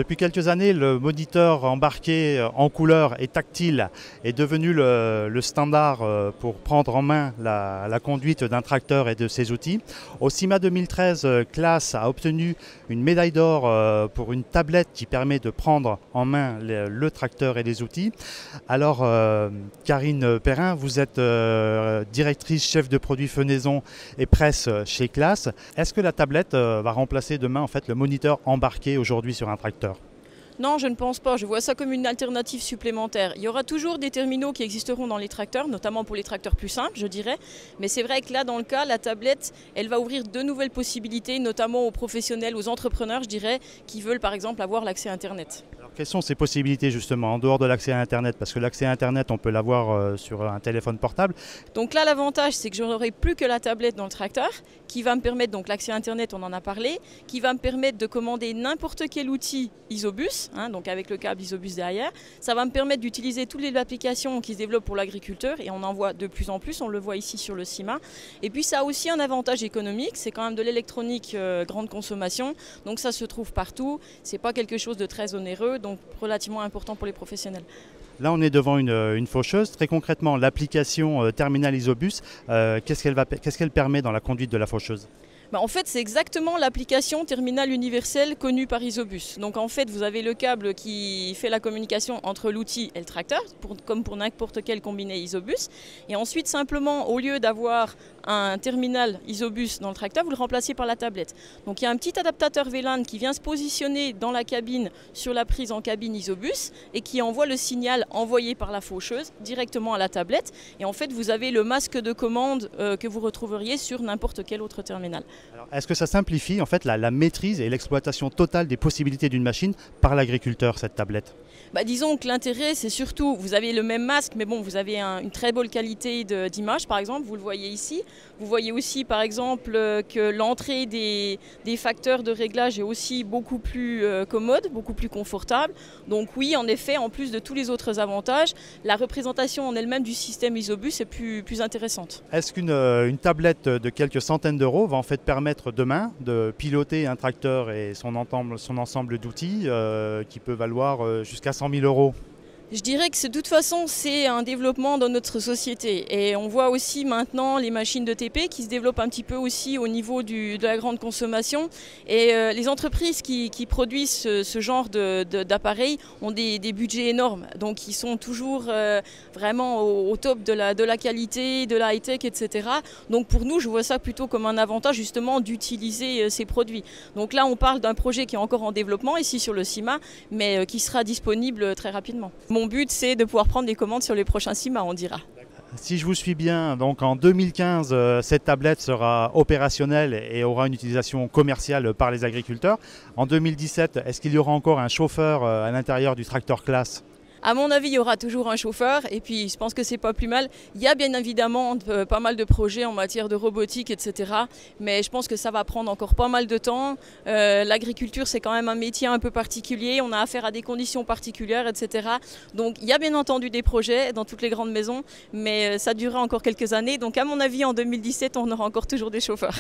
Depuis quelques années, le moniteur embarqué en couleur et tactile est devenu le standard pour prendre en main la conduite d'un tracteur et de ses outils. Au CIMA 2013, Claas a obtenu une médaille d'or pour une tablette qui permet de prendre en main le tracteur et les outils. Alors, Karine Perrin, vous êtes directrice chef de produit fenaison et presse chez Claas. Est-ce que la tablette va remplacer demain en fait, le moniteur embarqué aujourd'hui sur un tracteur ? Non, je ne pense pas. Je vois ça comme une alternative supplémentaire. Il y aura toujours des terminaux qui existeront dans les tracteurs, notamment pour les tracteurs plus simples, je dirais. Mais c'est vrai que là, dans le cas, la tablette, elle va ouvrir de nouvelles possibilités, notamment aux professionnels, aux entrepreneurs, je dirais, qui veulent par exemple avoir l'accès à Internet. Alors, quelles sont ces possibilités justement, en dehors de l'accès à Internet? Parce que l'accès à Internet, on peut l'avoir sur un téléphone portable. Donc là, l'avantage, c'est que je n'aurai plus que la tablette dans le tracteur, qui va me permettre, donc l'accès à Internet, on en a parlé, qui va me permettre de commander n'importe quel outil Isobus, donc avec le câble Isobus derrière. Ça va me permettre d'utiliser toutes les applications qui se développent pour l'agriculteur et on en voit de plus en plus, on le voit ici sur le CIMA. Et puis ça a aussi un avantage économique, c'est quand même de l'électronique grande consommation, donc ça se trouve partout, c'est pas quelque chose de très onéreux, donc relativement important pour les professionnels. Là, on est devant une faucheuse. Très concrètement, l'application Terminal Isobus, qu'est-ce qu'elle permet dans la conduite de la faucheuse ? En fait, c'est exactement l'application terminal universelle connue par Isobus. Donc en fait, vous avez le câble qui fait la communication entre l'outil et le tracteur, comme pour n'importe quel combiné Isobus. Et ensuite, simplement, au lieu d'avoir un terminal Isobus dans le tracteur, vous le remplacez par la tablette. Donc il y a un petit adaptateur VLAN qui vient se positionner dans la cabine, sur la prise en cabine Isobus, et qui envoie le signal envoyé par la faucheuse directement à la tablette. Et en fait, vous avez le masque de commande que vous retrouveriez sur n'importe quel autre terminal. Est-ce que ça simplifie en fait la maîtrise et l'exploitation totale des possibilités d'une machine par l'agriculteur, cette tablette ? Disons que l'intérêt, c'est surtout, vous avez le même masque, mais bon, vous avez une très bonne qualité d'image, par exemple, vous le voyez ici. Vous voyez aussi, par exemple, que l'entrée des facteurs de réglage est aussi beaucoup plus commode, beaucoup plus confortable. Donc oui, en effet, en plus de tous les autres avantages, la représentation en elle-même du système Isobus est plus intéressante. Est-ce qu'une tablette de quelques centaines d'euros va en fait permettre demain de piloter un tracteur et son ensemble d'outils qui peut valoir jusqu'à 100 000 euros ? Je dirais que de toute façon, c'est un développement dans notre société. Et on voit aussi maintenant les machines de TP qui se développent un petit peu aussi au niveau de la grande consommation. Et les entreprises qui produisent ce genre d'appareils ont des budgets énormes. Donc ils sont toujours vraiment au top de la qualité, de la high-tech, etc. Donc pour nous, je vois ça plutôt comme un avantage justement d'utiliser ces produits. Donc là, on parle d'un projet qui est encore en développement ici sur le CIMA, mais qui sera disponible très rapidement. Mon but, c'est de pouvoir prendre des commandes sur les prochains CIMA, on dira. Si je vous suis bien, donc en 2015, cette tablette sera opérationnelle et aura une utilisation commerciale par les agriculteurs. En 2017, est-ce qu'il y aura encore un chauffeur à l'intérieur du tracteur Claas ? À mon avis, il y aura toujours un chauffeur et puis je pense que c'est pas plus mal. Il y a bien évidemment pas mal de projets en matière de robotique, etc. Mais je pense que ça va prendre encore pas mal de temps. L'agriculture, c'est quand même un métier un peu particulier. On a affaire à des conditions particulières, etc. Donc il y a bien entendu des projets dans toutes les grandes maisons, mais ça durera encore quelques années. Donc à mon avis, en 2017, on aura encore toujours des chauffeurs.